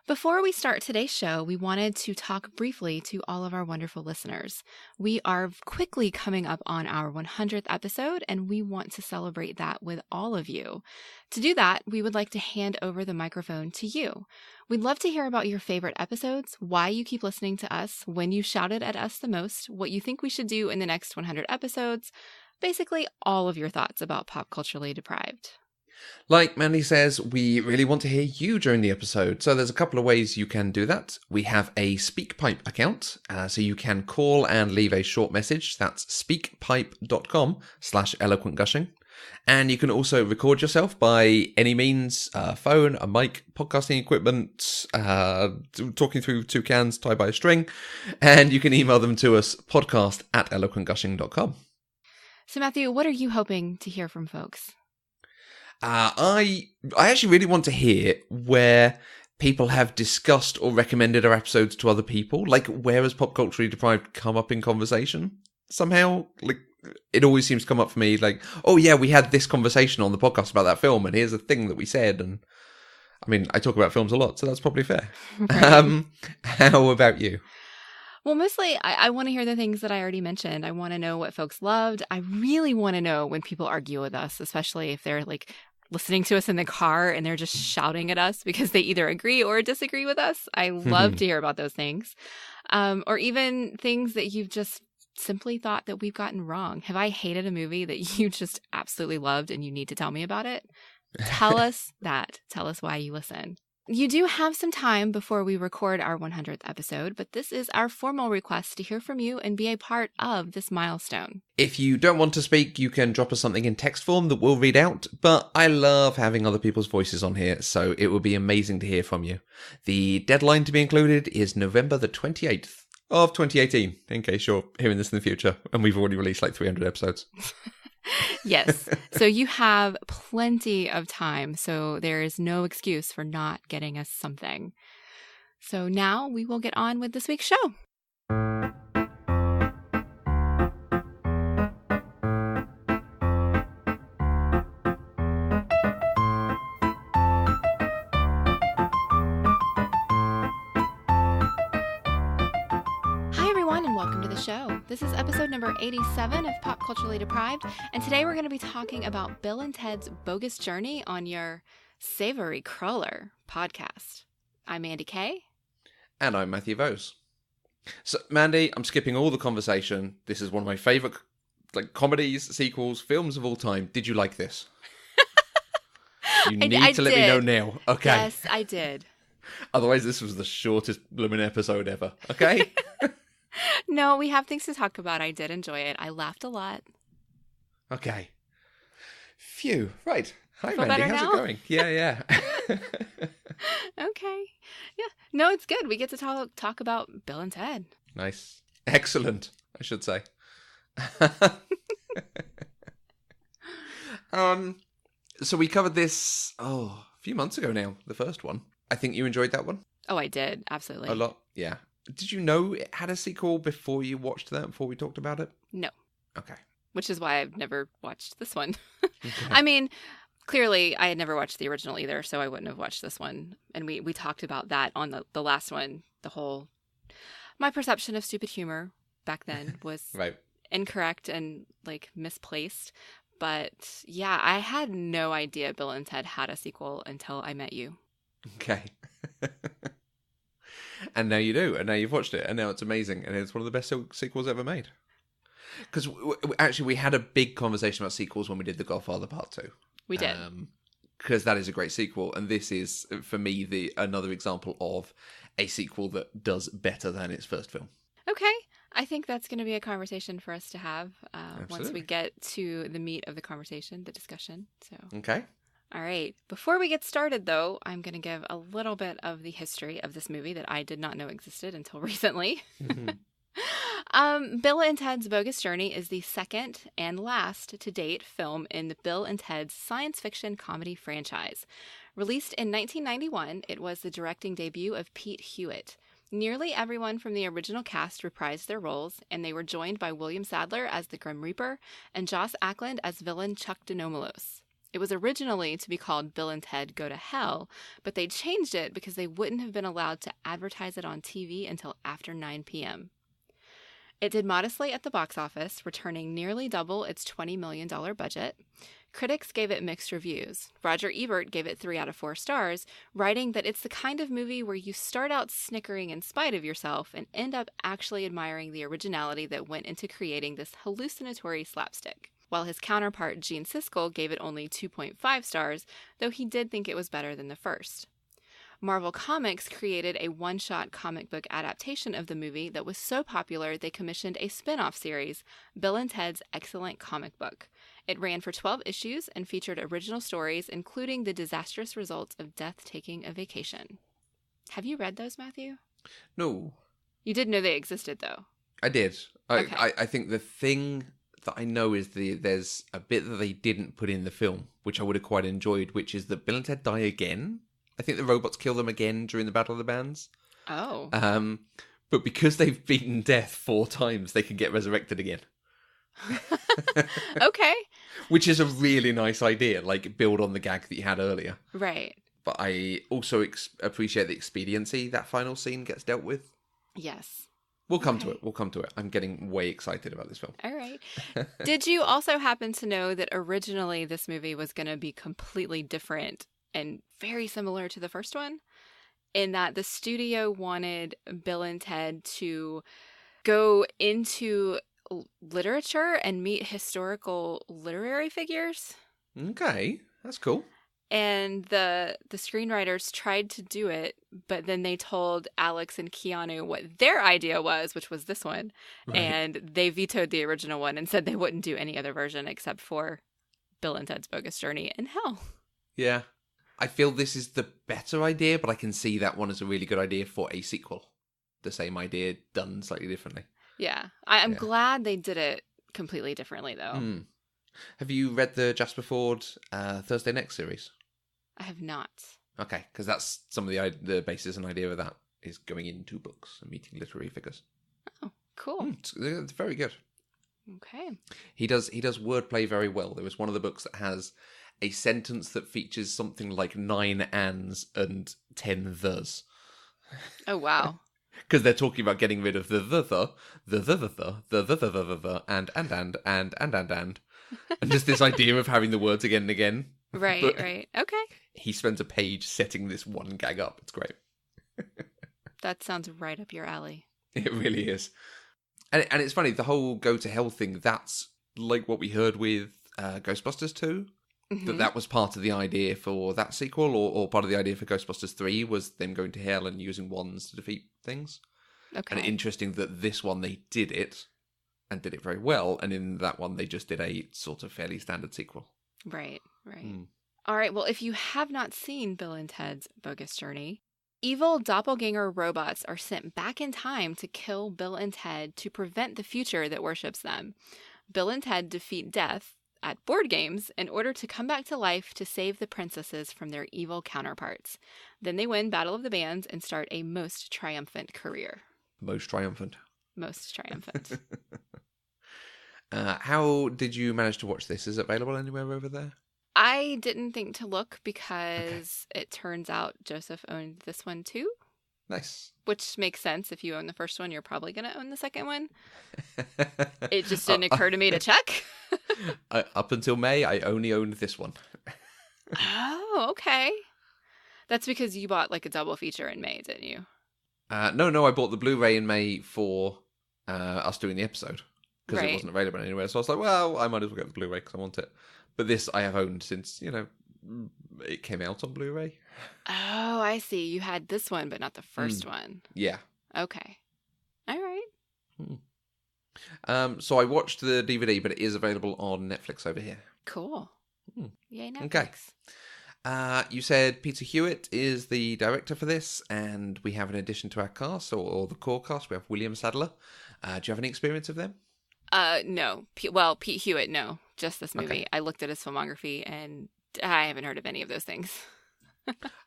Before we start today's show, we wanted to talk briefly to all of our wonderful listeners. We are quickly coming up on our 100th episode, and we want to celebrate that with all of you. To do that, we would like to hand over the microphone to you. We'd love to hear about your favorite episodes, why you keep listening to us, when you shouted at us the most, what you think we should do in the next 100 episodes, basically all of your thoughts about Pop Culturally Deprived. Like Mandy says, we really want to hear you during the episode, so there's a couple of ways you can do that. We have a SpeakPipe account, so you can call and leave a short message. That's speakpipe.com/eloquentgushing. And you can also record yourself by any means, phone, a mic, podcasting equipment, talking through two cans tied by a string, and you can email them to us, podcast@eloquentgushing.com. So Matthew, what are you hoping to hear from folks? I actually really want to hear where people have discussed or recommended our episodes to other people. Like, where has Pop Culturally Deprived come up in conversation? Somehow, like, it always seems to come up for me, like, oh yeah, we had this conversation on the podcast about that film, and here's a thing that we said. And I mean, I talk about films a lot, so that's probably fair. Right. How about you? Well, mostly I want to hear the things that I already mentioned. I want to know what folks loved. I really want to know when people argue with us, especially if they're like listening to us in the car and they're just shouting at us because they either agree or disagree with us. I love to hear about those things. Or even things that you've just simply thought that we've gotten wrong. Have I hated a movie that you just absolutely loved and you need to tell me about it? Tell us that. Tell us why you listen. You do have some time before we record our 100th episode, but this is our formal request to hear from you and be a part of this milestone. If you don't want to speak, you can drop us something in text form that we'll read out, but I love having other people's voices on here, so it would be amazing to hear from you. The deadline to be included is November the 28th of 2018, in case you're hearing this in the future, and we've already released like 300 episodes. Yes. So you have plenty of time. So there is no excuse for not getting us something. So now we will get on with this week's show. Show. This is episode number 87 of Pop Culturally Deprived, and today we're going to be talking about Bill and Ted's Bogus Journey on your Savory Crawler podcast. I'm Mandy Kay. And I'm Matthew Vose. So, Mandy, I'm skipping all the conversation. This is one of my favourite comedies, sequels, films of all time. Did you like this? You need to let me know now. Okay. Yes, I did. Otherwise, this was the shortest blooming episode ever. Okay? No, we have things to talk about. I did enjoy it. I laughed a lot. Okay. Phew. Right. Hi, Feel Mandy. How's now? it going? Yeah. Okay. Yeah. No, it's good. We get to talk about Bill and Ted. Nice. Excellent, I should say. So we covered this, a few months ago now, the first one. I think you enjoyed that one? Oh, I did. Absolutely. A lot? Yeah. Did you know it had a sequel before you watched that, before we talked about it? No. Okay. Which is why I've never watched this one. Okay. I mean, clearly I had never watched the original either, so I wouldn't have watched this one. And we talked about that on the last one. My perception of stupid humor back then was right. Incorrect and misplaced. But yeah, I had no idea Bill and Ted had a sequel until I met you. Okay. And now you do, and now you've watched it, and now it's amazing, and it's one of the best sequels ever made. Because actually, we had a big conversation about sequels when we did The Godfather Part 2. We did. Because that is a great sequel, and this is, for me, another example of a sequel that does better than its first film. Okay. I think that's going to be a conversation for us to have once we get to the meat of the conversation, the discussion. So. Okay. All right. Before we get started, though, I'm going to give a little bit of the history of this movie that I did not know existed until recently. Bill and Ted's Bogus Journey is the second and last to date film in the Bill and Ted's science fiction comedy franchise. Released in 1991, it was the directing debut of Pete Hewitt. Nearly everyone from the original cast reprised their roles, and they were joined by William Sadler as the Grim Reaper and Joss Ackland as villain Chuck Denomalos. It was originally to be called Bill and Ted Go to Hell, but they changed it because they wouldn't have been allowed to advertise it on TV until after 9 p.m. It did modestly at the box office, returning nearly double its $20 million budget. Critics gave it mixed reviews. Roger Ebert gave it 3 out of 4 stars, writing that it's the kind of movie where you start out snickering in spite of yourself and end up actually admiring the originality that went into creating this hallucinatory slapstick. While his counterpart Gene Siskel gave it only 2.5 stars, though he did think it was better than the first. Marvel Comics created a one-shot comic book adaptation of the movie that was so popular they commissioned a spin-off series, Bill and Ted's Excellent Comic Book. It ran for 12 issues and featured original stories, including the disastrous results of Death taking a vacation. Have you read those, Matthew? No. You did know they existed, though. I did. Okay. I think the thing that I know is there's a bit that they didn't put in the film, which I would have quite enjoyed, which is that Bill and Ted die again. I think the robots kill them again during the Battle of the Bands. Oh. But because they've beaten death 4 times, they can get resurrected again. Okay. Which is a really nice idea, like build on the gag that you had earlier. Right. But I also appreciate the expediency that final scene gets dealt with. Yes. We'll come to it. I'm getting way excited about this film. All right. Did you also happen to know that originally this movie was going to be completely different and very similar to the first one? In that the studio wanted Bill and Ted to go into literature and meet historical literary figures. Okay, that's cool. And the screenwriters tried to do it, but then they told Alex and Keanu what their idea was, which was this one. Right. And they vetoed the original one and said they wouldn't do any other version except for Bill and Ted's Bogus Journey in hell. Yeah. I feel this is the better idea, but I can see that one as a really good idea for a sequel. The same idea done slightly differently. Yeah. I'm glad they did it completely differently, though. Have you read the Jasper Fforde Thursday Next series? I have not. Okay, because that's some of the basis and idea of that is going into books and meeting literary figures. Oh, cool. It's very good. Okay. He does wordplay very well. There was one of the books that has a sentence that features something like 9 ands and 10 thes. Oh, wow. Because they're talking about getting rid of the and. And just this idea of having the words again and again. Right, but right. Okay. He spends a page setting this one gag up. It's great. That sounds right up your alley. It really is. And it's funny, the whole go to hell thing, that's like what we heard with Ghostbusters 2. Mm-hmm. That was part of the idea for that sequel, or part of the idea for Ghostbusters 3 was them going to hell and using wands to defeat things. Okay. And interesting that this one, they did it, and did it very well, and in that one, they just did a sort of fairly standard sequel. Right, right. All right, well, if you have not seen Bill and Ted's Bogus Journey, evil doppelganger robots are sent back in time to kill Bill and Ted to prevent the future that worships them. Bill and Ted defeat death at board games in order to come back to life to save the princesses from their evil counterparts. Then they win Battle of the Bands and start a most triumphant career. Most triumphant. Most triumphant. How did you manage to watch this? Is it available anywhere over there? I didn't think to look because it turns out Joseph owned this one too. Nice. Which makes sense. If you own the first one, you're probably going to own the second one. It just didn't occur to me to check. Up until May, I only owned this one. Oh, okay. That's because you bought like a double feature in May, didn't you? No, I bought the Blu-ray in May for us doing the episode. Because it wasn't available anywhere. So I was like, well, I might as well get the Blu-ray because I want it. But this I have owned since, it came out on Blu-ray. Oh, I see. You had this one, but not the first one. Yeah. Okay. All right. So I watched the DVD, but it is available on Netflix over here. Cool. Yay, Netflix. Okay. You said Peter Hewitt is the director for this, and we have an addition to our cast, or the core cast. We have William Sadler. Do you have any experience of them? No. Pete Hewitt, no. Just this movie. Okay. I looked at his filmography, and I haven't heard of any of those things.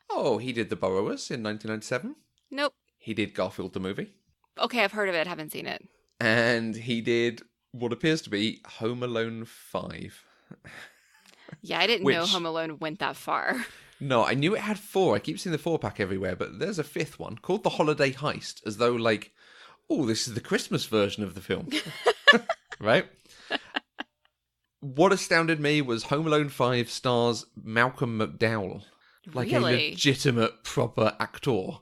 Oh, he did The Borrowers in 1997. Nope. He did Garfield the movie. Okay, I've heard of it. Haven't seen it. And he did what appears to be Home Alone 5. Yeah, I didn't know Which- Home Alone went that far. No, I knew it had 4. I keep seeing the 4-pack everywhere, but there's a 5th one called The Holiday Heist, as though like, oh, this is the Christmas version of the film. Right? What astounded me was Home Alone 5 stars Malcolm McDowell. Like a Really? legitimate, proper actor.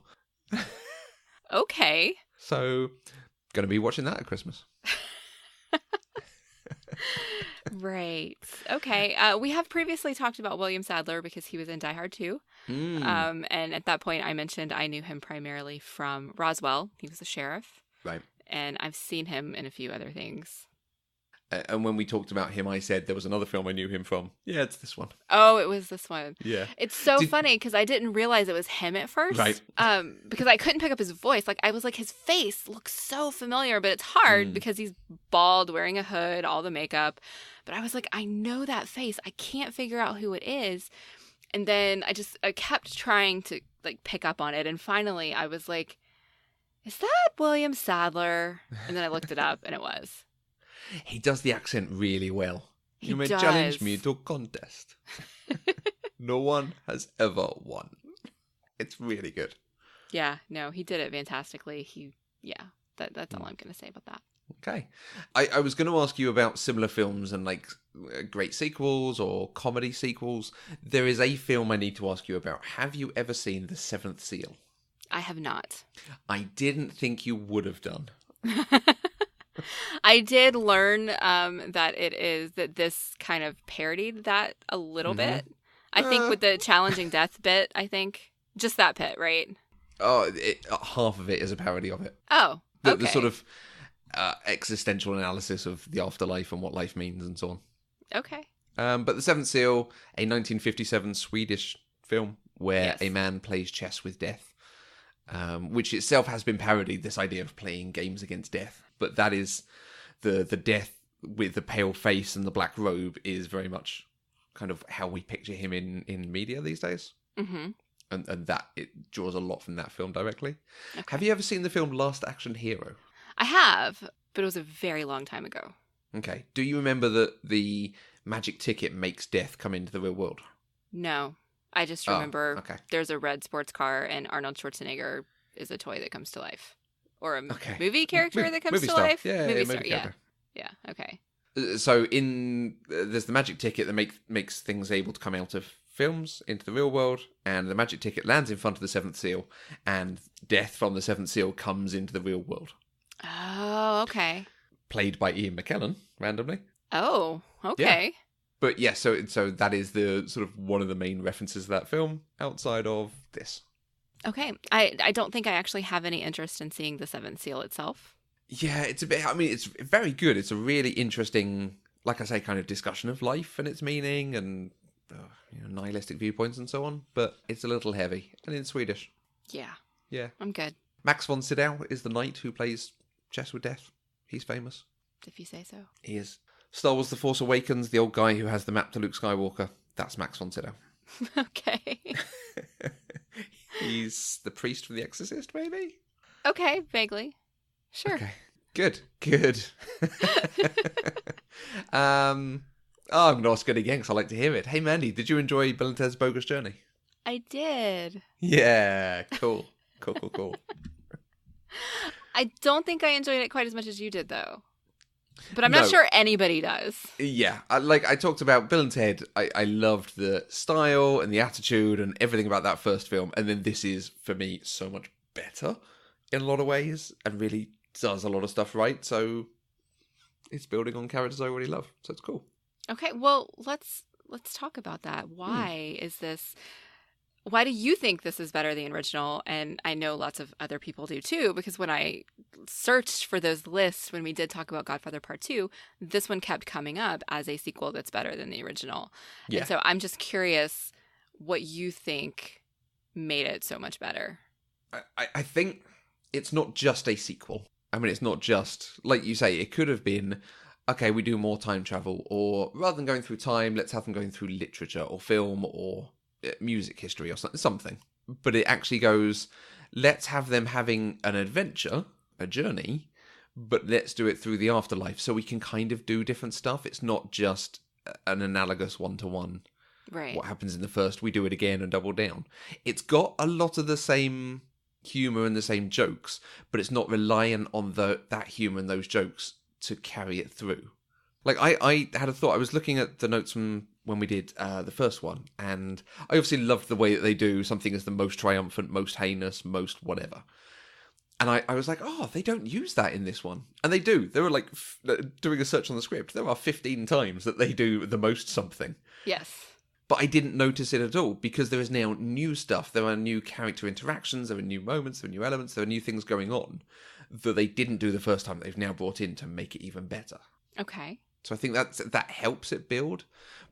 Okay. So, going to be watching that at Christmas. Right. Okay. We have previously talked about William Sadler because he was in Die Hard 2. Mm. And at that point, I mentioned I knew him primarily from Roswell. He was the sheriff. Right. And I've seen him in a few other things. And when we talked about him, I said there was another film I knew him from. Yeah, it's this one. Oh, it was this one. Yeah. It's so funny because I didn't realize it was him at first. Right. Because I couldn't pick up his voice. Like, I was like, his face looks so familiar, but it's hard because he's bald, wearing a hood, all the makeup. But I was like, I know that face. I can't figure out who it is. And then I kept trying to like pick up on it. And finally I was like, is that William Sadler? And then I looked it up and it was. He does the accent really well. He You may does. challenge me to a contest. No one has ever won. It's really good. Yeah, no, he did it fantastically. That's all I'm going to say about that. Okay. I was going to ask you about similar films and like great sequels or comedy sequels. There is a film I need to ask you about. Have you ever seen The Seventh Seal? I have not. I didn't think you would have done. I did learn that this kind of parodied that a little bit. I think with the challenging death bit, I think just that bit, right? Oh, half of it is a parody of it. Oh, okay. The sort of existential analysis of the afterlife and what life means and so on. Okay. But The Seventh Seal, a 1957 Swedish film where Yes. a man plays chess with death, which itself has been parodied, this idea of playing games against death. But that is the death with the pale face and the black robe is very much kind of how we picture him in media these days. Mm-hmm. And that it draws a lot from that film directly. Okay. Have you ever seen the film Last Action Hero? I have, but it was a very long time ago. Okay. Do you remember that the magic ticket makes death come into the real world? No, I just remember okay. there's a red sports car and Arnold Schwarzenegger is a toy that comes to life. Or a Okay. movie character that comes movie to star. life? Yeah, movie yeah, star, movie yeah. character. Yeah, okay. So there's the magic ticket that makes things able to come out of films into the real world, and the magic ticket lands in front of the Seventh Seal, and death from the Seventh Seal comes into the real world. Oh, okay. Played by Ian McKellen, randomly. Oh, okay. But yeah, so that is the sort of one of the main references to that film outside of this. Okay. I don't think I actually have any interest in seeing the Seventh Seal itself. Yeah, it's a bit. I mean, it's very good. It's a really interesting, like I say, kind of discussion of life and its meaning and nihilistic viewpoints and so on. But it's a little heavy, and in Swedish. Yeah. Yeah. I'm good, Max von Sydow is the knight who plays chess with death. He's famous. if you say so. He is. Star Wars: The Force Awakens. The old guy who has the map to Luke Skywalker. That's Max von Sydow. Okay. He's the priest from The Exorcist, maybe. Okay, vaguely. Sure. Okay. Good. I'm going to ask it again because I like to hear it. Hey, Mandy, did you enjoy Bill and Ted's Bogus Journey? I did. Yeah, cool. Cool. I don't think I enjoyed it quite as much as you did, though. But I'm not No. sure anybody does. Yeah, I talked about Bill and Ted. I loved the style and the attitude and everything about that first film. And then this is, for me, so much better in a lot of ways and really does a lot of stuff right. So it's building on characters I already love. So it's cool. Okay, well, let's talk about that. Why do you think this is better than the original? And I know lots of other people do too, because when I searched for those lists, when we did talk about Godfather Part 2, this one kept coming up as a sequel that's better than the original. Yeah. And so I'm just curious what you think made it so much better. I think it's not just a sequel. I mean, it's not just, like you say, it could have been, okay, we do more time travel, or rather than going through time, let's have them going through literature or film or music history or something. But it actually goes, let's have them having an adventure, a journey, but let's do it through the afterlife so we can kind of do different stuff. It's not just an analogous one-to-one. Right. What happens in the first, we do it again and double down. It's got a lot of the same humor and the same jokes, but it's not reliant on that humor and those jokes to carry it through. Like, I had a thought. I was looking at the notes from when we did the first one, and I obviously loved the way that they do something as the most triumphant, most heinous, most whatever. And I was like, oh, they don't use that in this one. And they do. They were like, doing a search on the script, there are 15 times that they do the most something. Yes. But I didn't notice it at all, because there is now new stuff. There are new character interactions, there are new moments, there are new elements, there are new things going on that they didn't do the first time, they've now brought in to make it even better. Okay. So I think that helps it build.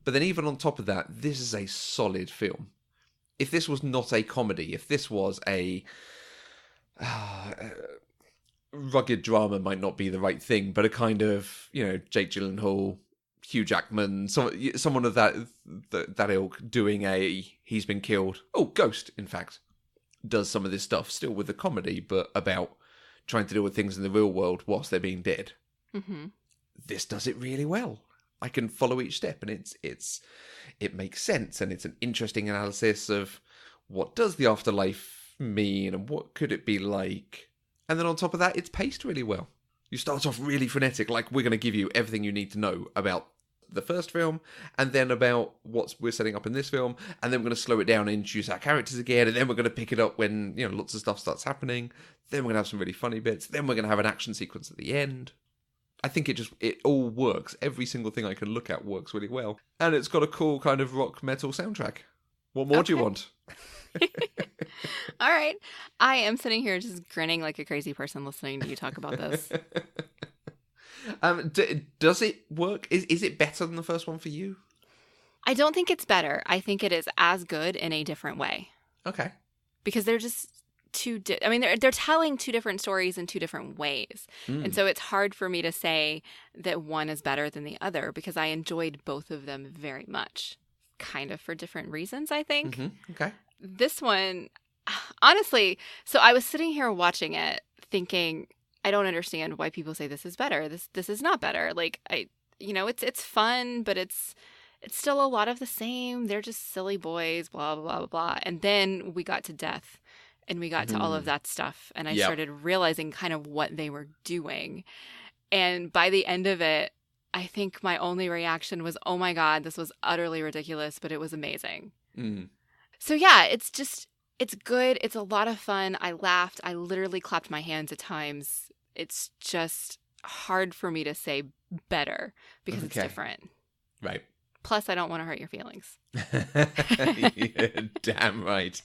But then even on top of that, this is a solid film. If this was not a comedy, if this was a rugged drama, might not be the right thing, but a kind of, Jake Gyllenhaal, Hugh Jackman, someone of that ilk doing he's been killed. Oh, Ghost, in fact, does some of this stuff still with the comedy, but about trying to deal with things in the real world whilst they're being dead. Mm-hmm. This does it really well. I can follow each step, and it makes sense, and it's an interesting analysis of what does the afterlife mean and what could it be like. And then on top of that, it's paced really well. You start off really frenetic, like we're going to give you everything you need to know about the first film, and then about what we're setting up in this film, and then we're going to slow it down and introduce our characters again, and then we're going to pick it up when lots of stuff starts happening. Then we're going to have some really funny bits. Then we're going to have an action sequence at the end. I think it all works. Every single thing I can look at works really well. And it's got a cool kind of rock metal soundtrack. What more do you want? All right. I am sitting here just grinning like a crazy person listening to you talk about this. Does it work? Is it better than the first one for you? I don't think it's better. I think it is as good in a different way. Okay. Because they're just they're telling two different stories in two different ways. And so it's hard for me to say that one is better than the other, because I enjoyed both of them very much. Kind of for different reasons, I think. Mm-hmm. Okay. This one, honestly, so I was sitting here watching it thinking, I don't understand why people say this is better. This is not better. Like, it's fun, but it's still a lot of the same. They're just silly boys, blah, blah, blah, blah. And then we got to death. And we got to all of that stuff. And I started realizing kind of what they were doing. And by the end of it, I think my only reaction was, oh my God, this was utterly ridiculous, but it was amazing. So yeah, it's good. It's a lot of fun. I laughed. I literally clapped my hands at times. It's just hard for me to say better because it's different. Right. Plus, I don't want to hurt your feelings. Damn right.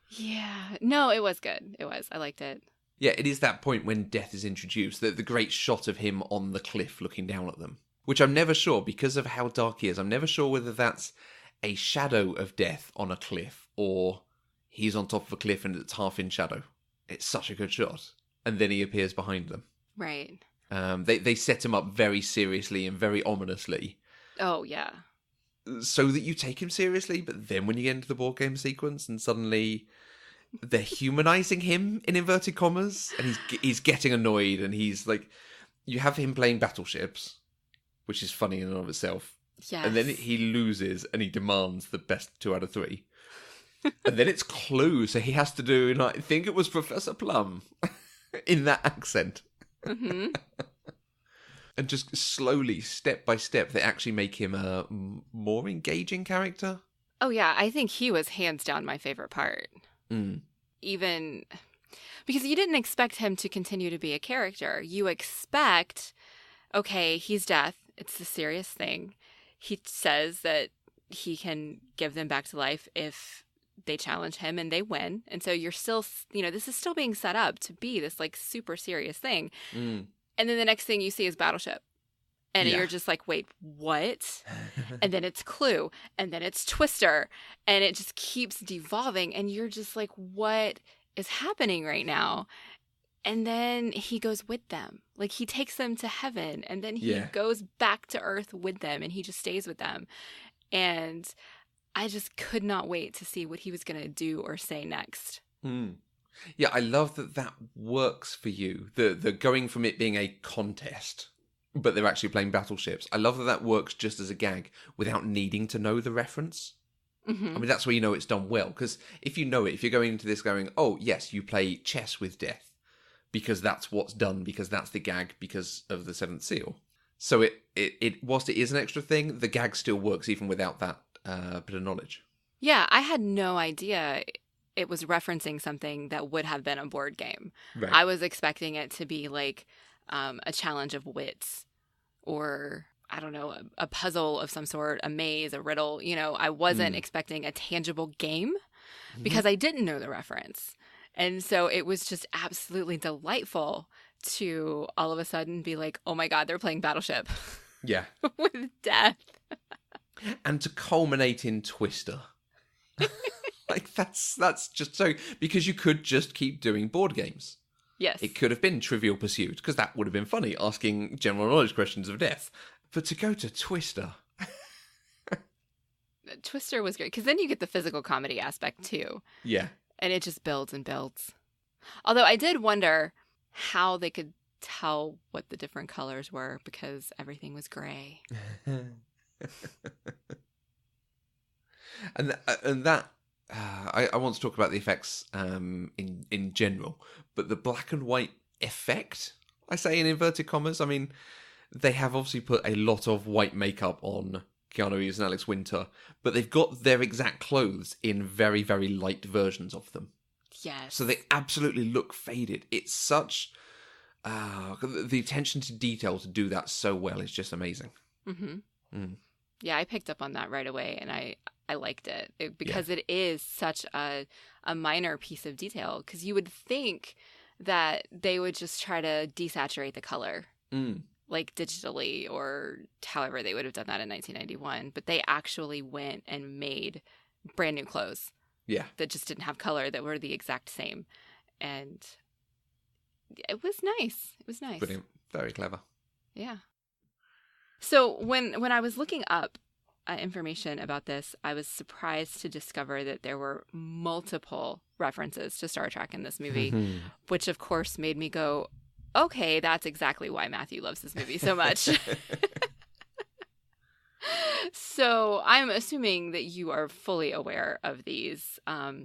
Yeah. No, it was good. It was. I liked it. Yeah, it is that point when death is introduced, the great shot of him on the cliff looking down at them, which I'm never sure, because of how dark he is, I'm never sure whether that's a shadow of death on a cliff or he's on top of a cliff and it's half in shadow. It's such a good shot. And then he appears behind them. Right. They set him up very seriously and very ominously. Oh, yeah. So that you take him seriously, but then when you get into the board game sequence and suddenly they're humanizing him, in inverted commas, and he's getting annoyed, and he's like, you have him playing battleships, which is funny in and of itself. Yes. And then he loses and he demands the best 2 out of 3. And then it's Clue, so he has to do, I think it was Professor Plum in that accent. Mm-hmm. And just slowly, step by step, they actually make him a more engaging character. Oh, yeah. I think he was hands down my favorite part. Even because you didn't expect him to continue to be a character. You expect, okay, he's death. It's a serious thing. He says that he can give them back to life if they challenge him and they win. And so you're still, this is still being set up to be this like super serious thing. And then the next thing you see is Battleship. And you're just like, wait, what? And then it's Clue. And then it's Twister. And it just keeps devolving. And you're just like, what is happening right now? And then he goes with them. Like, he takes them to heaven. And then he goes back to Earth with them. And he just stays with them. And I just could not wait to see what he was going to do or say next. Yeah, I love that works for you. The going from it being a contest, but they're actually playing battleships. I love that that works just as a gag without needing to know the reference. Mm-hmm. I mean, that's where you know it's done well. Because if you know it, if you're going into this going, oh, yes, you play chess with death, because that's what's done, because that's the gag, because of the seventh seal. So it whilst it is an extra thing, the gag still works even without that bit of knowledge. Yeah, I had no idea it was referencing something that would have been a board game. Right. I was expecting it to be like a challenge of wits or, I don't know, a puzzle of some sort, a maze, a riddle. You know, I wasn't expecting a tangible game because I didn't know the reference. And so it was just absolutely delightful to all of a sudden be like, oh my God, they're playing Battleship. Yeah. With death. And to culminate in Twister. Like, that's just so... Because you could just keep doing board games. Yes. It could have been Trivial Pursuit, because that would have been funny, asking general knowledge questions of death. But to go to Twister... Twister was great, because then you get the physical comedy aspect, too. Yeah. And it just builds and builds. Although I did wonder how they could tell what the different colors were, because everything was gray. And that I want to talk about the effects in general, but the black and white effect, I say in inverted commas, I mean, they have obviously put a lot of white makeup on Keanu Reeves and Alex Winter, but they've got their exact clothes in very, very light versions of them. Yes. So they absolutely look faded. It's such... the attention to detail to do that so well is just amazing. Mm-hmm. Mm. Yeah, I picked up on that right away, and I liked it because it is such a minor piece of detail. Because you would think that they would just try to desaturate the color, like digitally, or however they would have done that in 1991. But they actually went and made brand new clothes. Yeah, that just didn't have color, that were the exact same, and it was nice. It was nice. Brilliant. Very clever. Yeah. So when I was looking up information about this, I was surprised to discover that there were multiple references to Star Trek in this movie, which of course made me go, okay, that's exactly why Matthew loves this movie so much. So I'm assuming that you are fully aware of these,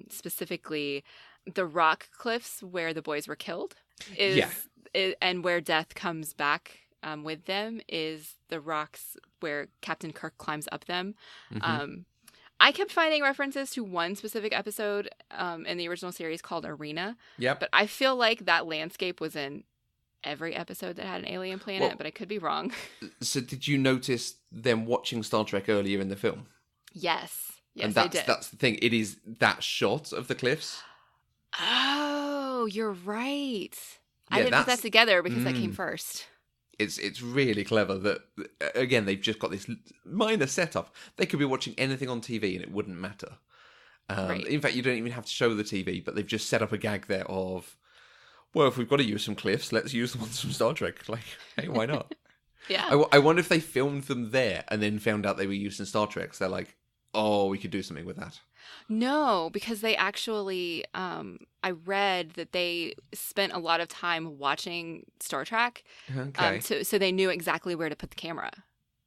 specifically the rock cliffs where the boys were killed and where death comes back with them is the rocks where Captain Kirk climbs up them. I kept finding references to one specific episode in the original series called Arena. Yep. But I feel like that landscape was in every episode that had an alien planet, but I could be wrong. So did you notice them watching Star Trek earlier in the film? Yes. Yes, and I did. That's the thing. It is that shot of the cliffs. Oh, you're right. Yeah, I didn't put that together because that came first. It's really clever that, again, they've just got this minor setup. They could be watching anything on TV and it wouldn't matter. Right. In fact, you don't even have to show the TV, but they've just set up a gag there of, well, if we've got to use some cliffs, let's use the ones from Star Trek. Like, hey, why not? Yeah. I wonder if they filmed them there and then found out they were used in Star Trek. So they're like, oh, we could do something with that. No, because they actually, I read that they spent a lot of time watching Star Trek. Okay. So they knew exactly where to put the camera.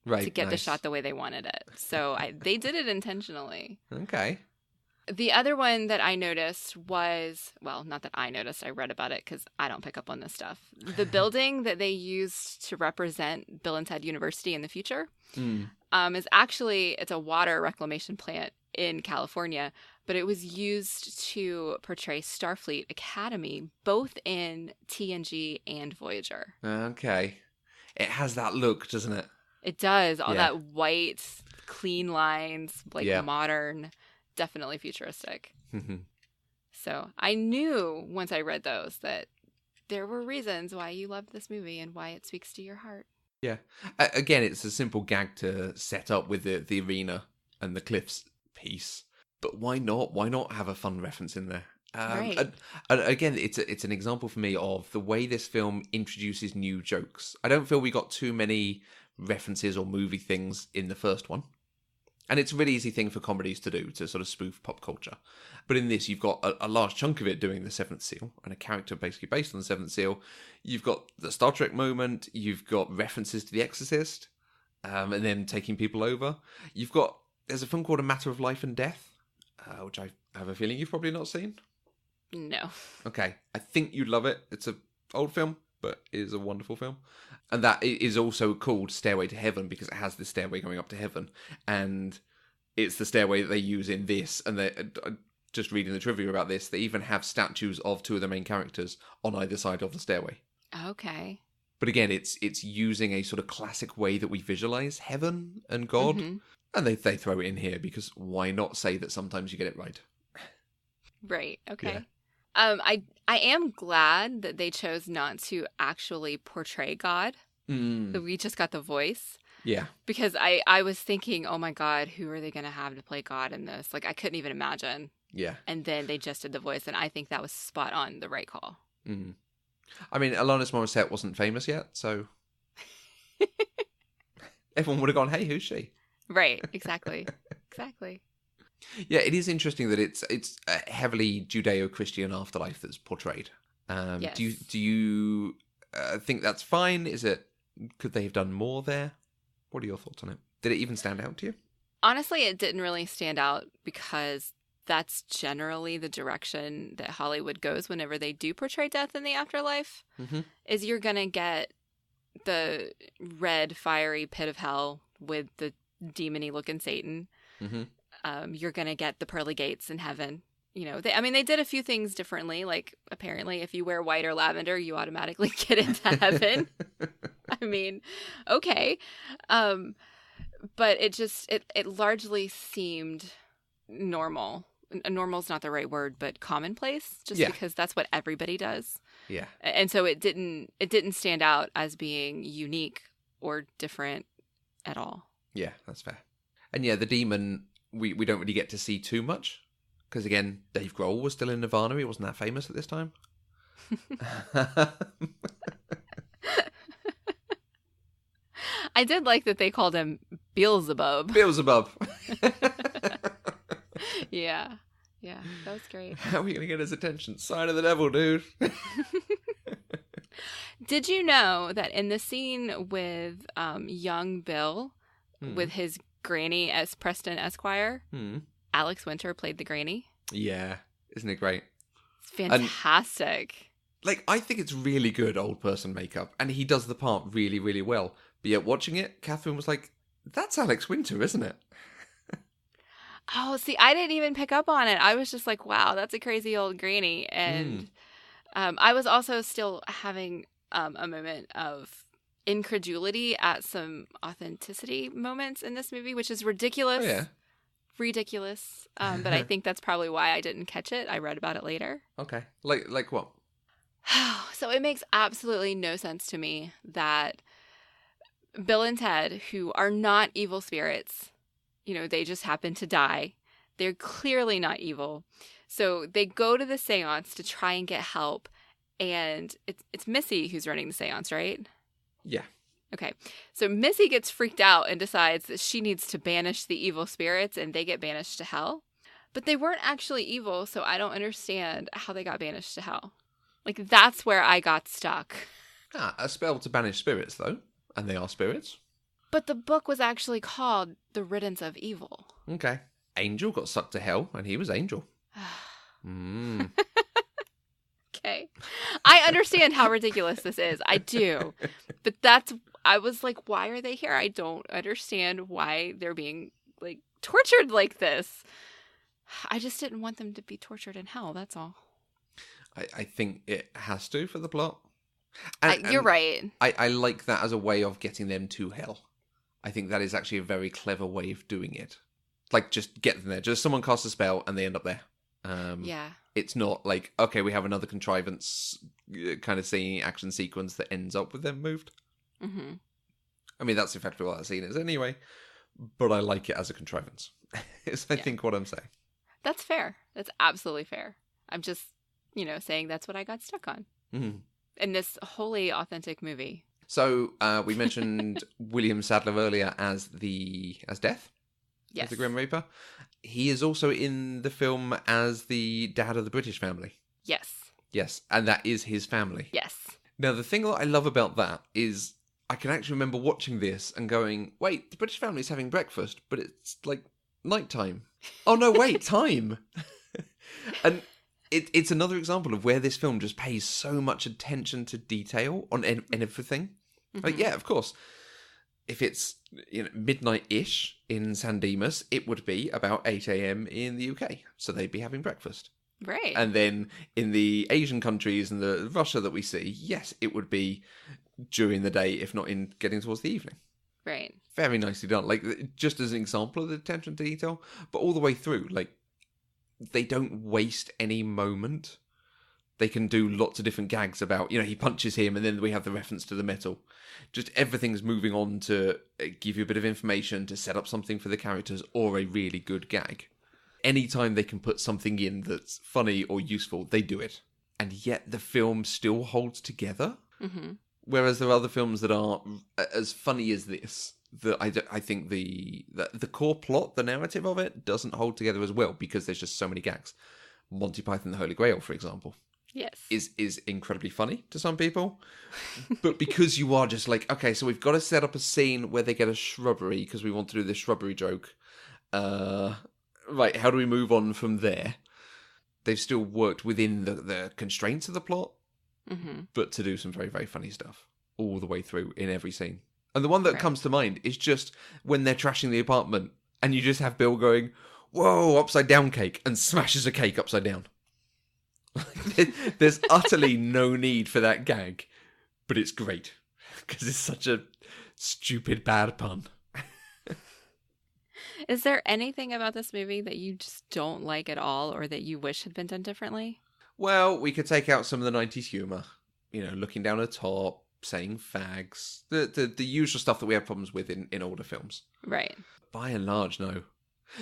Right. To get the shot the way they wanted it. So they did it intentionally. Okay. The other one that I noticed was, well, not that I noticed, I read about it because I don't pick up on this stuff. The building that they used to represent Bill and Ted University in the future is actually, it's a water reclamation plant in California, but it was used to portray Starfleet Academy, both in TNG and Voyager. Okay. It has that look, doesn't it? It does. All that white, clean lines, like modern. Definitely futuristic. So I knew once I read those that there were reasons why you loved this movie and why it speaks to your heart. Yeah. Again, it's a simple gag to set up with the arena and the cliffs piece. But why not? Why not have a fun reference in there? Right. And again, it's an example for me of the way this film introduces new jokes. I don't feel we got too many references or movie things in the first one. And it's a really easy thing for comedies to do, to sort of spoof pop culture. But in this, you've got a large chunk of it doing the Seventh Seal, and a character basically based on the Seventh Seal. You've got the Star Trek moment, you've got references to The Exorcist, and then taking people over. There's a film called A Matter of Life and Death, which I have a feeling you've probably not seen. No. Okay, I think you'd love it. It's an old film, but it is a wonderful film. And that is also called Stairway to Heaven because it has this stairway going up to heaven. And it's the stairway that they use in this. And just reading the trivia about this, they even have statues of two of the main characters on either side of the stairway. Okay. But again, it's using a sort of classic way that we visualize heaven and God. Mm-hmm. And they throw it in here because why not say that sometimes you get it right? Right. Okay. Yeah. I am glad that they chose not to actually portray God. That we just got the voice. Yeah. Because I was thinking, oh my God, who are they going to have to play God in this? Like, I couldn't even imagine. Yeah. And then they just did the voice, and I think that was spot on, the right call. Mm. I mean, Alanis Morissette wasn't famous yet, so everyone would have gone, hey, who's she? Right. Exactly. Exactly. Yeah, it is interesting that it's a heavily Judeo-Christian afterlife that's portrayed. Yes. Do you think that's fine? Could they have done more there? What are your thoughts on it? Did it even stand out to you? Honestly, it didn't really stand out because that's generally the direction that Hollywood goes whenever they do portray death in the afterlife. Mm-hmm. Is you're gonna get the red, fiery pit of hell with the demony looking Satan. Mm-hmm. You're going to get the pearly gates in heaven. You know, they did a few things differently. Like, apparently, if you wear white or lavender, you automatically get into heaven. I mean, okay. But it largely seemed normal. Normal's not the right word, but commonplace, just because that's what everybody does. Yeah. And so it didn't stand out as being unique or different at all. Yeah, that's fair. And yeah, the demon, we don't really get to see too much. Because again, Dave Grohl was still in Nirvana. He wasn't that famous at this time. I did like that they called him Beelzebub. Beelzebub. Yeah. Yeah, that was great. How are we going to get his attention? Sign of the devil, dude. Did you know that in the scene with young Bill, with his granny as Preston Esquire, Alex Winter played the granny? Yeah. Isn't it great? It's fantastic. And, I think it's really good old person makeup, and he does the part really, really well. But yet watching it, Catherine was like, that's Alex Winter, isn't it? Oh, see, I didn't even pick up on it. I was just like, wow, that's a crazy old granny. And I was also still having a moment of incredulity at some authenticity moments in this movie, which is ridiculous. Oh, yeah. Ridiculous. But I think that's probably why I didn't catch it. I read about it later. Okay. Like what? So it makes absolutely no sense to me that Bill and Ted, who are not evil spirits, they just happen to die. They're clearly not evil. So they go to the seance to try and get help. And it's Missy who's running the seance, right? Yeah. Okay. So Missy gets freaked out and decides that she needs to banish the evil spirits, and they get banished to hell. But they weren't actually evil, so I don't understand how they got banished to hell. That's where I got stuck. A spell to banish spirits, though. And they are spirits. But the book was actually called The Riddance of Evil. Okay. Angel got sucked to hell, and he was Angel. Okay. I understand how ridiculous this is. I do. But I was like, why are they here? I don't understand why they're being, tortured like this. I just didn't want them to be tortured in hell, that's all. I think it has to for the plot. You're right. I like that as a way of getting them to hell. I think that is actually a very clever way of doing it. Just get them there. Just someone casts a spell and they end up there. Yeah. It's not okay, we have another contrivance kind of action sequence that ends up with them moved. Mm-hmm. I mean, that's effectively what that scene is anyway. But I like it as a contrivance. Is I think what I'm saying. That's fair. That's absolutely fair. I'm just, saying that's what I got stuck on. Mm-hmm. In this wholly authentic movie. So we mentioned William Sadler earlier as Death. Yes. as the Grim Reaper. He is also in the film as the dad of the British family. Yes. Yes, and that is his family. Yes. Now, the thing that I love about that is I can actually remember watching this and going, wait, the British family's having breakfast, but it's like nighttime. Oh, no, wait, time. And it's another example of where this film just pays so much attention to detail on everything. Mm-hmm. Like, yeah, of course. If it's midnight-ish in San Dimas, it would be about 8 a.m. in the UK. So they'd be having breakfast. Right. And then in the Asian countries and the Russia that we see, yes, it would be during the day, if not in getting towards the evening. Right. Very nicely done. Like, just as an example of the attention to detail, but all the way through, like, they don't waste any moment. They can do lots of different gags about, he punches him and then we have the reference to the metal. Just everything's moving on to give you a bit of information to set up something for the characters or a really good gag. Anytime they can put something in that's funny or useful, they do it. And yet the film still holds together. Mm-hmm. Whereas there are other films that are as funny as this, that I think the core plot, the narrative of it, doesn't hold together as well because there's just so many gags. Monty Python and the Holy Grail, for example. Yes. Is incredibly funny to some people. But because you are just like, okay, so we've got to set up a scene where they get a shrubbery because we want to do this shrubbery joke. Right, how do we move on from there? They've still worked within the constraints of the plot, but to do some very, very funny stuff all the way through in every scene. And the one that comes to mind is just when they're trashing the apartment and you just have Bill going, whoa, upside down cake, and smashes a cake upside down. There's utterly no need for that gag, but it's great because it's such a stupid bad pun. Is there anything about this movie that you just don't like at all or that you wish had been done differently? Well, we could take out some of the 90s humour. Looking down a top, saying fags. The usual stuff that we have problems with in older films. Right. By and large, no.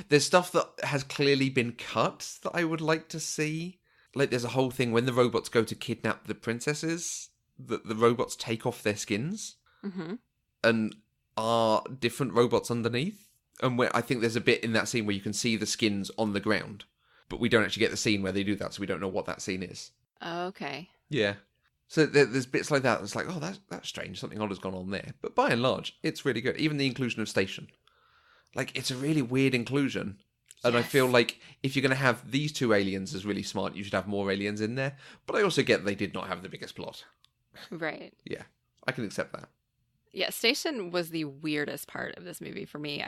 There's stuff that has clearly been cut that I would like to see. Like, there's a whole thing when the robots go to kidnap the princesses, that the robots take off their skins and are different robots underneath. And where I think there's a bit in that scene where you can see the skins on the ground, but we don't actually get the scene where they do that, so we don't know what that scene is. Oh, okay. Yeah. So there's bits like that. It's like, oh, that's strange. Something odd has gone on there. But by and large, it's really good. Even the inclusion of Station. Like, it's a really weird inclusion. And Yes. I feel like if you're going to have these two aliens as really smart, you should have more aliens in there. But I also get they did not have the biggest plot. Right. Yeah, I can accept that. Yeah, Station was the weirdest part of this movie for me.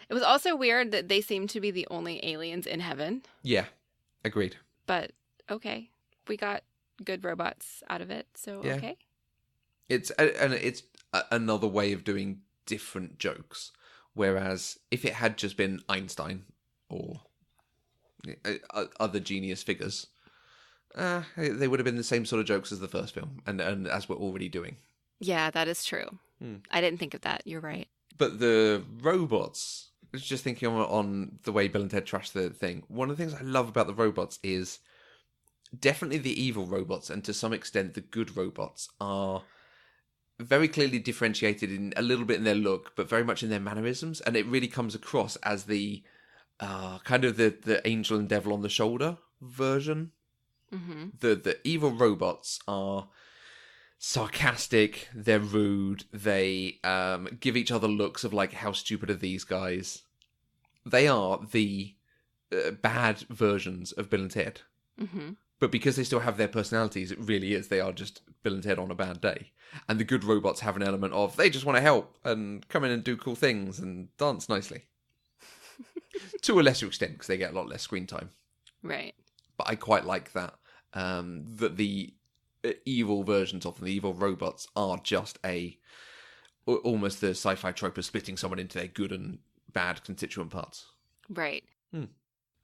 It was also weird that they seemed to be the only aliens in heaven. Yeah, agreed. But okay, we got good robots out of it, so Yeah. okay. It's another way of doing different jokes. Whereas if it had just been Einstein or other genius figures, they would have been the same sort of jokes as the first film, and as we're already doing. Yeah, that is true. I didn't think of that. You're right. But the robots, I was just thinking on the way Bill and Ted trash the thing. One of the things I love about the robots is definitely the evil robots, and to some extent the good robots are very clearly differentiated in a little bit in their look, but very much in their mannerisms, and it really comes across as the kind of the angel and devil on the shoulder version. The evil robots are sarcastic, they're rude, they give each other looks of like, how stupid are these guys? They are the bad versions of Bill and Ted. But because they still have their personalities, it really is, they are just Bill and Ted on a bad day. And the good robots have an element of, they just want to help and come in and do cool things and dance nicely. To a lesser extent, because they get a lot less screen time. Right. But I quite like that. That the evil versions of them, the evil robots, are just almost the sci-fi trope of splitting someone into their good and bad constituent parts. Right.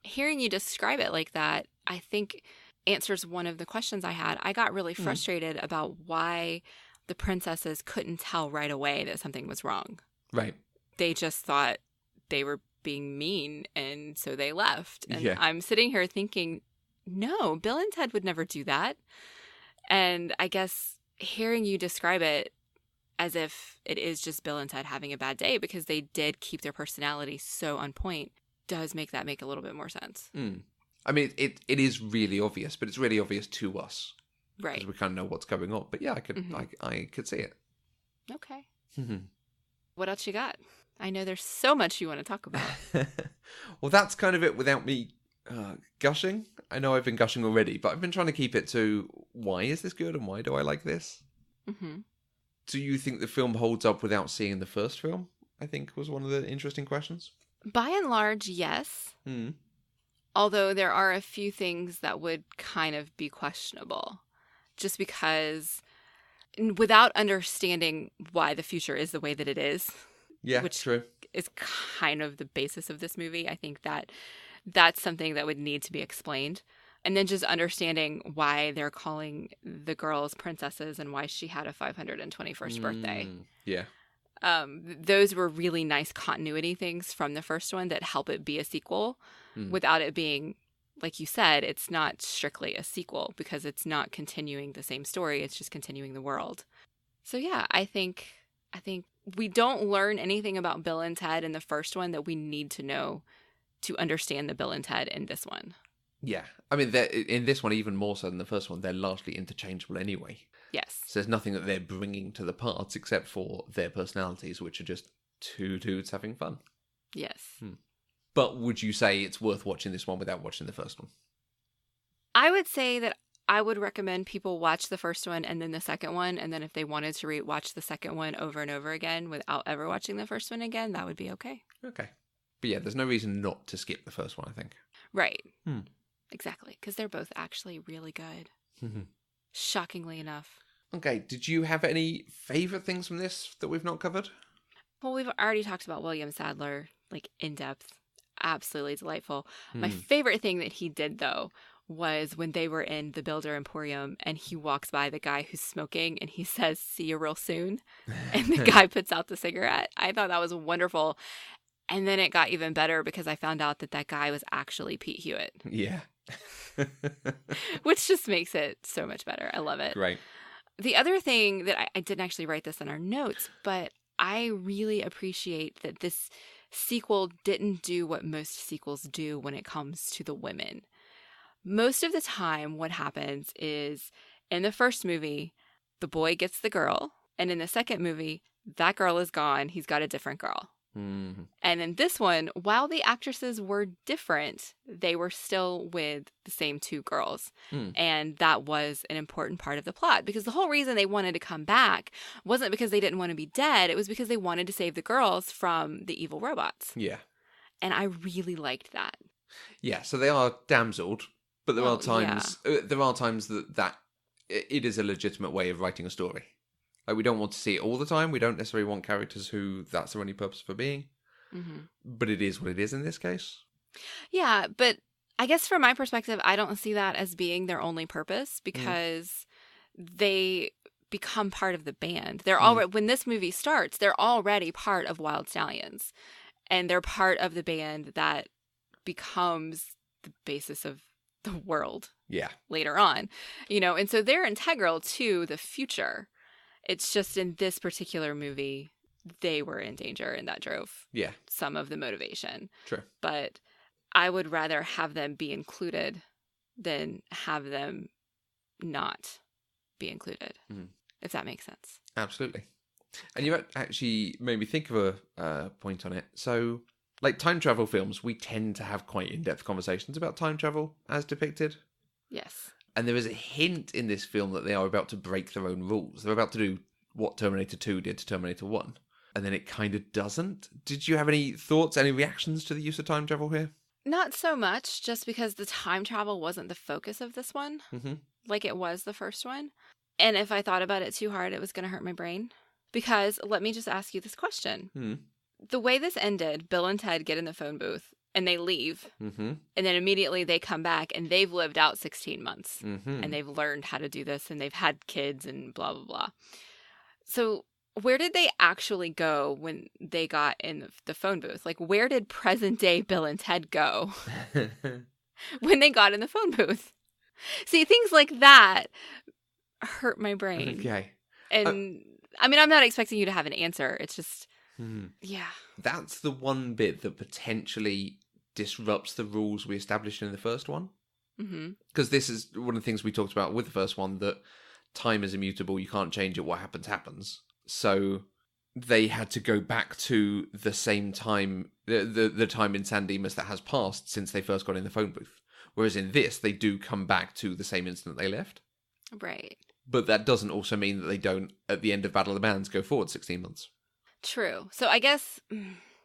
Hearing you describe it like that, I think answers one of the questions I had. I got really frustrated about why the princesses couldn't tell right away that something was wrong. Right. They just thought they were being mean, and so they left. And Yeah. I'm sitting here thinking, no, Bill and Ted would never do that. And I guess hearing you describe it, as if it is just Bill and Ted having a bad day, because they did keep their personality so on point, does make that make a little bit more sense. I mean, it is really obvious, but it's really obvious to us. Right. Because we kind of know what's going on. But yeah, I could see it. Okay. What else you got? I know there's so much you want to talk about. Well, that's kind of it without me gushing. I know I've been gushing already, but I've been trying to keep it to why is this good and why do I like this? Do you think the film holds up without seeing the first film? I think was one of the interesting questions. By and large, yes. Although there are a few things that would kind of be questionable. Just because without understanding why the future is the way that it is. Yeah, which true. Is kind of the basis of this movie. I think that that's something that would need to be explained. And then just understanding why they're calling the girls princesses and why she had a 521st birthday. Yeah. Those were really nice continuity things from the first one that help it be a sequel without it being, like you said, it's not strictly a sequel because it's not continuing the same story. It's just continuing the world. So yeah, I think we don't learn anything about Bill and Ted in the first one that we need to know to understand the Bill and Ted in this one. Yeah. I mean, in this one, even more so than the first one, they're largely interchangeable anyway. Yes. So there's nothing that they're bringing to the parts except for their personalities, which are just two dudes having fun. Yes. But would you say it's worth watching this one without watching the first one? I would say that I would recommend people watch the first one and then the second one. And then if they wanted to watch the second one over and over again without ever watching the first one again, that would be okay. Okay. But yeah, there's no reason not to skip the first one, I think. Right. Exactly. Because they're both actually really good. Shockingly enough. Okay. Did you have any favourite things from this that we've not covered? Well, we've already talked about William Sadler, like, in depth. Absolutely delightful. My favorite thing that he did, though, was when they were in the Builder Emporium and he walks by the guy who's smoking and he says, "See you real soon." And the guy puts out the cigarette. I thought that was wonderful. And then it got even better because I found out that that guy was actually Pete Hewitt. Yeah. Which just makes it so much better. I love it. Right. The other thing that I didn't actually write this in our notes, but I really appreciate that this sequel didn't do what most sequels do when it comes to the women. Most of the time, what happens is in the first movie, the boy gets the girl. And in the second movie, that girl is gone. He's got a different girl. And in this one, while the actresses were different, they were still with the same two girls. And that was an important part of the plot because the whole reason they wanted to come back wasn't because they didn't want to be dead. It was because they wanted to save the girls from the evil robots. Yeah. And I really liked that. Yeah, so they are damseled, but there are times that it is a legitimate way of writing a story. Like, we don't want to see it all the time. We don't necessarily want characters who that's their only purpose for being. But it is what it is in this case. Yeah, but I guess from my perspective, I don't see that as being their only purpose because they become part of the band. They're already, when this movie starts, they're already part of Wild Stallions. And they're part of the band that becomes the basis of the world later on. You know, and so they're integral to the future. It's just in this particular movie, they were in danger, and that drove some of the motivation. True. But I would rather have them be included than have them not be included, if that makes sense. Absolutely. And you actually made me think of a point on it. So, like time travel films, we tend to have quite in-depth conversations about time travel as depicted. Yes. And there is a hint in this film that they are about to break their own rules. They're about to do what Terminator 2 did to Terminator 1. And then it kind of doesn't. Did you have any thoughts, any reactions to the use of time travel here? Not so much, just because the time travel wasn't the focus of this one, like it was the first one. And if I thought about it too hard, it was going to hurt my brain. Because let me just ask you this question. The way this ended, Bill and Ted get in the phone booth. And they leave, and then immediately they come back, and they've lived out 16 months, and they've learned how to do this, and they've had kids, and blah, blah, blah. So where did they actually go when they got in the phone booth? Like, where did present-day Bill and Ted go when they got in the phone booth? See, things like that hurt my brain. Okay. And I mean, I'm not expecting you to have an answer. It's just, yeah. That's the one bit that potentially disrupts the rules we established in the first one. Because this is one of the things we talked about with the first one, that time is immutable, you can't change it, what happens happens. So they had to go back to the same time, the time in San Dimas that has passed since they first got in the phone booth. Whereas in this, they do come back to the same instant they left. Right. But that doesn't also mean that they don't, at the end of Battle of the Bands, go forward 16 months. True. So I guess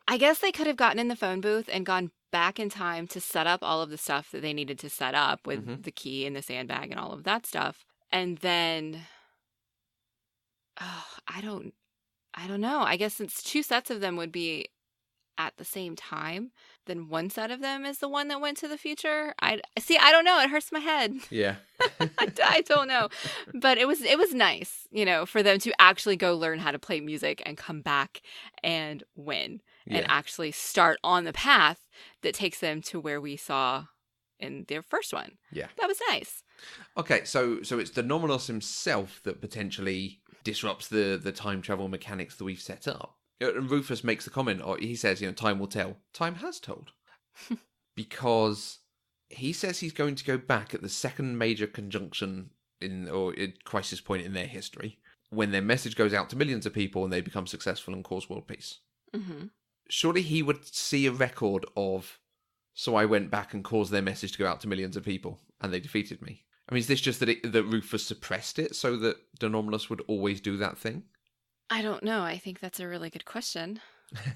they could have gotten in the phone booth and gone back in time to set up all of the stuff that they needed to set up with the key and the sandbag and all of that stuff. And then, I don't know. I guess since 2 sets of them would be at the same time, then one set of them is the one that went to the future. I don't know. It hurts my head. Yeah. I don't know. But it was nice, for them to actually go learn how to play music and come back and win and actually start on the path that takes them to where we saw in their first one. Yeah. That was nice. Okay, so it's the Nomenos himself that potentially disrupts the time travel mechanics that we've set up. And Rufus makes the comment, or he says, time will tell. Time has told. Because he says he's going to go back at the second major conjunction crisis point in their history, when their message goes out to millions of people and they become successful and cause world peace. Surely he would see a record of, so I went back and caused their message to go out to millions of people and they defeated me. I mean, is this just that Rufus suppressed it so that Denominus would always do that thing? I don't know. I think that's a really good question.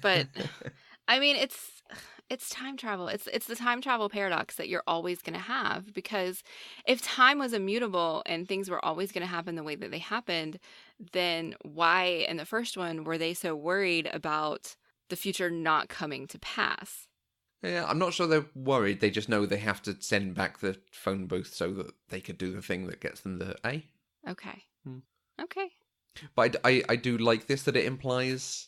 But, I mean, it's time travel. It's the time travel paradox that you're always going to have, because if time was immutable and things were always going to happen the way that they happened, then why in the first one were they so worried about the future not coming to pass? Yeah, I'm not sure they're worried. They just know they have to send back the phone booth so that they could do the thing that gets them the A. Okay. Okay. But I do like this, that it implies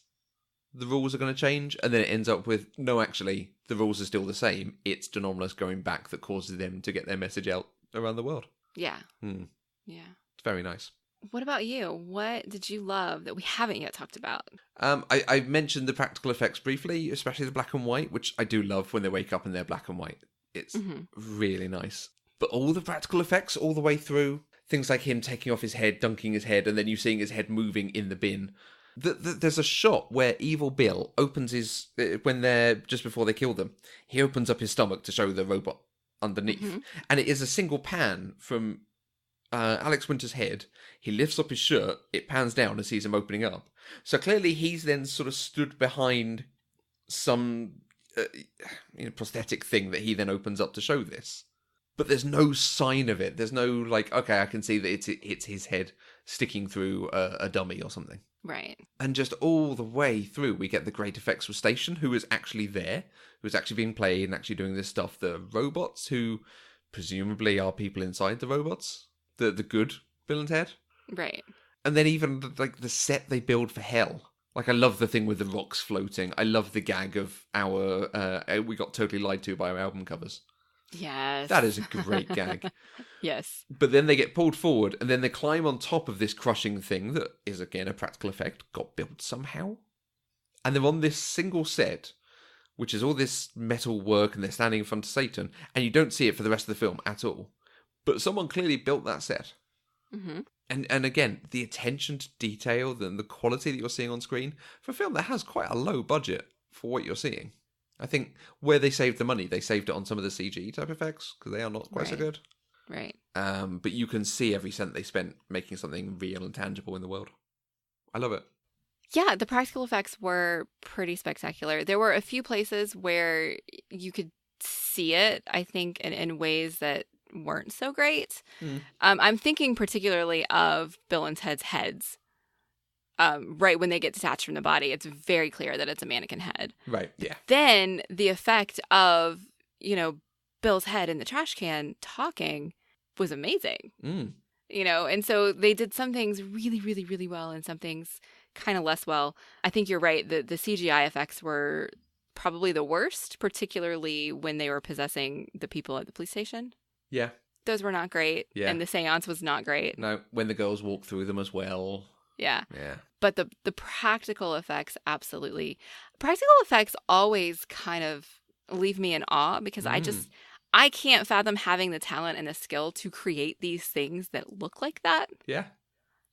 the rules are going to change, and then it ends up with, no, actually, the rules are still the same. It's Denominus going back that causes them to get their message out around the world. Yeah. Yeah. It's very nice. What about you? What did you love that we haven't yet talked about? I mentioned the practical effects briefly, especially the black and white, which I do love when they wake up and they're black and white. It's really nice. But all the practical effects all the way through, things like him taking off his head, dunking his head, and then you seeing his head moving in the bin. There's a shot where Evil Bill opens his, when they're, just before they kill them, he opens up his stomach to show the robot underneath. And it is a single pan from Alex Winter's head. He lifts up his shirt, it pans down and sees him opening up. So clearly he's then sort of stood behind some prosthetic thing that he then opens up to show this. But there's no sign of it. There's no, like, okay, I can see that it's his head sticking through a dummy or something. Right. And just all the way through, we get the great effects with Station, who is actually there, who is actually being played and actually doing this stuff. The robots, who presumably are people inside the robots. The good Bill and Ted. Right. And then even, like, the set they build for Hell. Like, I love the thing with the rocks floating. I love the gag of we got totally lied to by our album covers. Yes. That is a great gag. Yes. But then they get pulled forward, and then they climb on top of this crushing thing that is, again, a practical effect, got built somehow. And they're on this single set, which is all this metal work, and they're standing in front of Satan, and you don't see it for the rest of the film at all. But someone clearly built that set. And again, the attention to detail and the quality that you're seeing on screen for a film that has quite a low budget for what you're seeing. I think where they saved the money, they saved it on some of the CG type effects, because they are not quite so good. Right. But you can see every cent they spent making something real and tangible in the world. I love it. Yeah, the practical effects were pretty spectacular. There were a few places where you could see it, I think, in ways that weren't so great. I'm thinking particularly of Bill and Ted's heads. Right when they get detached from the body, it's very clear that it's a mannequin head. Right, yeah. Then the effect of, Bill's head in the trash can talking was amazing. And so they did some things really, really, really well and some things kind of less well. I think you're right. The CGI effects were probably the worst, particularly when they were possessing the people at the police station. Yeah. Those were not great. Yeah. And the seance was not great. No, when the girls walk through them as well. Yeah. Yeah. But the practical effects, absolutely. Practical effects always kind of leave me in awe because I can't fathom having the talent and the skill to create these things that look like that. Yeah.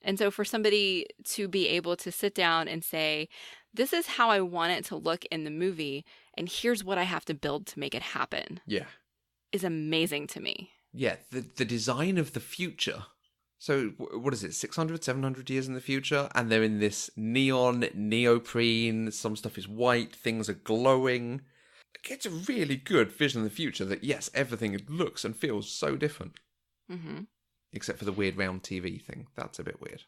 And so for somebody to be able to sit down and say, this is how I want it to look in the movie, and here's what I have to build to make it happen, Yeah. is amazing to me. Yeah, the design of the future. So, what is it, 600, 700 years in the future? And they're in this neon, neoprene, some stuff is white, things are glowing. It gets a really good vision of the future that, yes, everything looks and feels so different. Mm-hmm. Except for the weird round TV thing. That's a bit weird.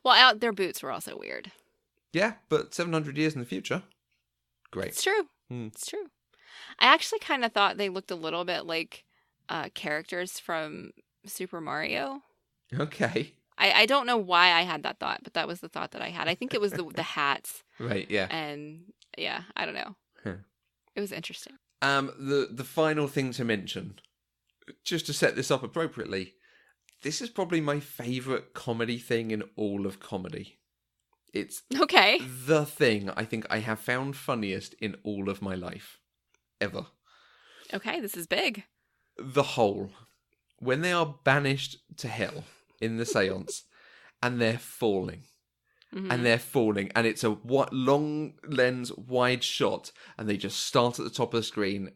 Well, their boots were also weird. Yeah, but 700 years in the future. Great. It's true. It's true. I actually kind of thought they looked a little bit like characters from Super Mario. Okay. I don't know why I had that thought, but that was the thought that I had. I think it was the hats. Right, yeah. And yeah, I don't know. Huh. It was interesting. The final thing to mention, just to set this up appropriately, this is probably my favourite comedy thing in all of comedy. It's okay. The thing I think I have found funniest in all of my life. Ever. Okay, this is big. The Hole. When they are banished to hell in the seance and they're falling. Mm-hmm. And they're falling. And it's a long lens wide shot. And they just start at the top of the screen.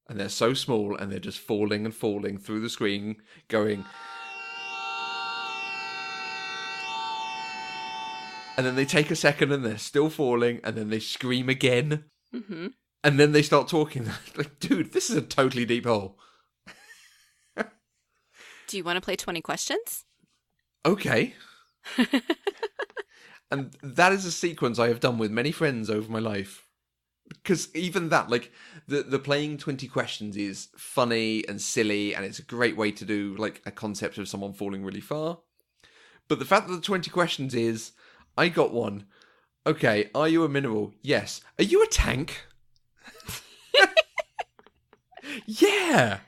And they're so small. And they're just falling and falling through the screen going... And then they take a second and they're still falling. And then they scream again. Mm-hmm. And then they start talking. Like, dude, this is a totally deep hole. Do you want to play 20 questions? Okay. And that is a sequence I have done with many friends over my life. Because even that, like, the playing 20 questions is funny and silly, and it's a great way to do, like, a concept of someone falling really far. But the fact that the 20 questions is, I got one. Okay, are you a mineral? Yes. Are you a tank? Yeah!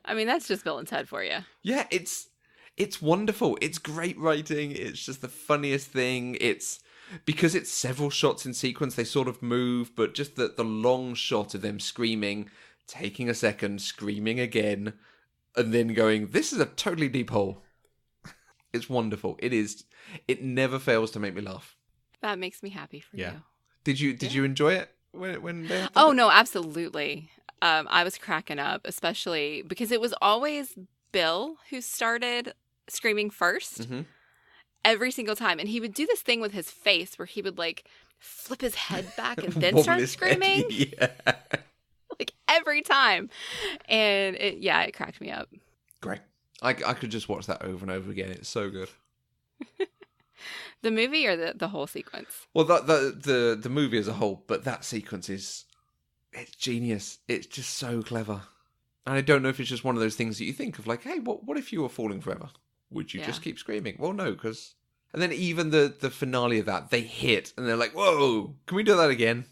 I mean, that's just Bill and Ted for you. Yeah, it's wonderful. It's great writing. It's just the funniest thing. It's because it's several shots in sequence. They sort of move, but just the long shot of them screaming, taking a second, screaming again, and then going, this is a totally deep hole. It's wonderful. It is. It never fails to make me laugh. That makes me happy for you. Did you enjoy it when they? Oh no, absolutely. I was cracking up, especially because it was always Bill who started screaming first every single time. And he would do this thing with his face where he would like flip his head back and then start screaming. Yeah. Like every time. And it cracked me up. Great. I could just watch that over and over again. It's so good. The movie or the whole sequence? Well, the movie as a whole, but that sequence is... It's genius. It's just so clever. And I don't know if it's just one of those things that you think of, like, hey, what if you were falling forever? Would you just keep screaming? Well, no, because... And then even the finale of that, they hit, and they're like, whoa, can we do that again?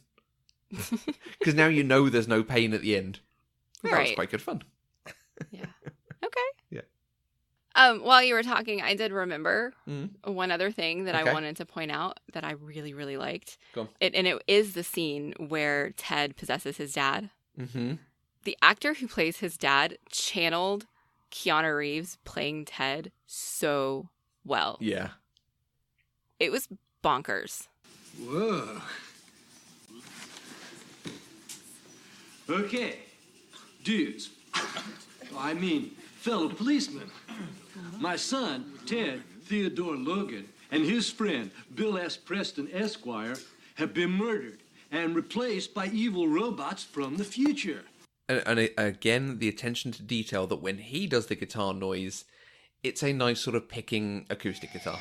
Because now you know there's no pain at the end. Right. That was quite good fun. Yeah. Okay. Yeah. While you were talking, I did remember one other thing that I wanted to point out that I really, really liked. Go on. And it is the scene where Ted possesses his dad. Mm-hmm. The actor who plays his dad channeled Keanu Reeves playing Ted so well. Yeah. It was bonkers. Whoa. Okay. Dudes. I mean, fellow policemen. My son, Ted Theodore Logan, and his friend, Bill S. Preston Esquire, have been murdered and replaced by evil robots from the future. And again, the attention to detail that when he does the guitar noise, it's a nice sort of picking acoustic guitar.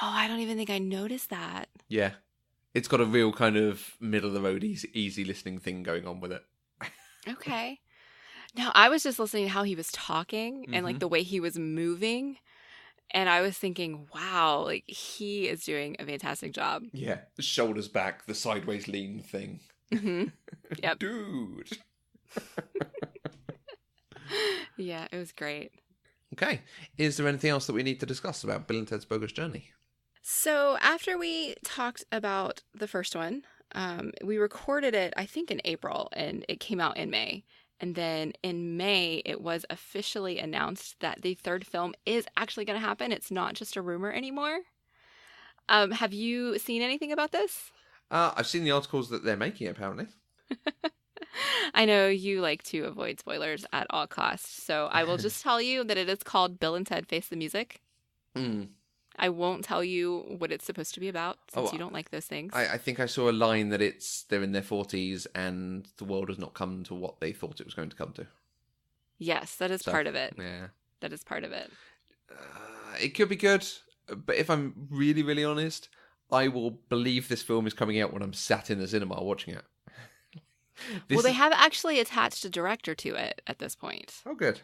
Oh, I don't even think I noticed that. Yeah. It's got a real kind of middle-of-the-road, easy listening thing going on with it. Okay. Now, I was just listening to how he was talking and like the way he was moving. And I was thinking, wow, like he is doing a fantastic job. Yeah. The shoulders back, the sideways lean thing. Mm-hmm. Yep. Dude. Yeah, it was great. Okay. Is there anything else that we need to discuss about Bill and Ted's Bogus Journey? So after we talked about the first one, we recorded it, I think, in April, and it came out in May. And then in May, it was officially announced that the third film is actually going to happen. It's not just a rumor anymore. Have you seen anything about this? I've seen the articles that they're making it, apparently. I know you like to avoid spoilers at all costs, so I will just tell you that it is called Bill and Ted Face the Music. Mm. I won't tell you what it's supposed to be about, since you don't like those things. I think I saw a line that they're in their 40s and the world has not come to what they thought it was going to come to. Yes, that is part of it. Yeah. That is part of it. It could be good, but if I'm really, really honest, I will believe this film is coming out when I'm sat in the cinema watching it. Well, they have actually attached a director to it at this point. Oh, good.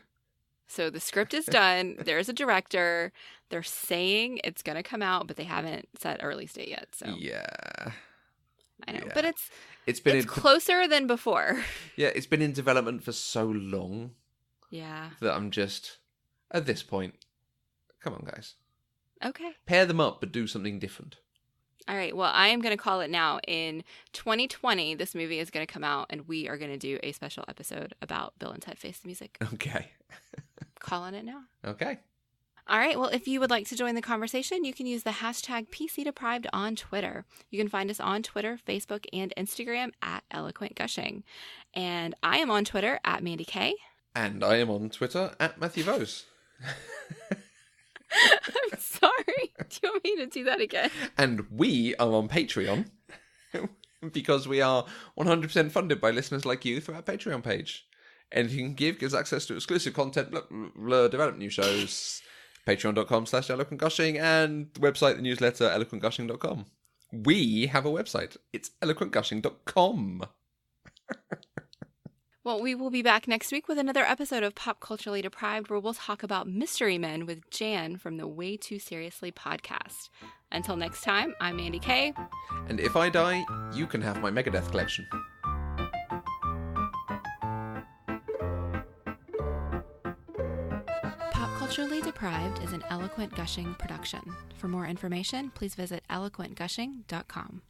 So the script is done. There's a director. They're saying it's going to come out, but they haven't set a release date yet. So yeah, I know, yeah. but it's closer than before. Yeah, it's been in development for so long. Yeah. That I'm just at this point. Come on, guys. Okay. Pair them up, but do something different. All right. Well, I am going to call it now. In 2020, this movie is going to come out, and we are going to do a special episode about Bill and Ted Face the Music. Okay. Calling it now. Okay. All right. Well, if you would like to join the conversation, you can use the hashtag PCDeprived on Twitter. You can find us on Twitter, Facebook, and Instagram at Eloquent Gushing. And I am on Twitter at Mandy K. And I am on Twitter at Matthew Vose. I'm sorry. Do you want me to do that again? And we are on Patreon because we are 100% funded by listeners like you through our Patreon page. Anything you can give gives access to exclusive content, develop new shows, patreon.com/eloquentgushing, and the website, the newsletter, eloquentgushing.com. We have a website. It's eloquentgushing.com. Well, we will be back next week with another episode of Pop Culturally Deprived, where we'll talk about Mystery Men with Jan from the Way Too Seriously podcast. Until next time, I'm Mandy K. And if I die, you can have my Megadeth collection. Pop Culturally Deprived is an Eloquent Gushing production. For more information, please visit eloquentgushing.com.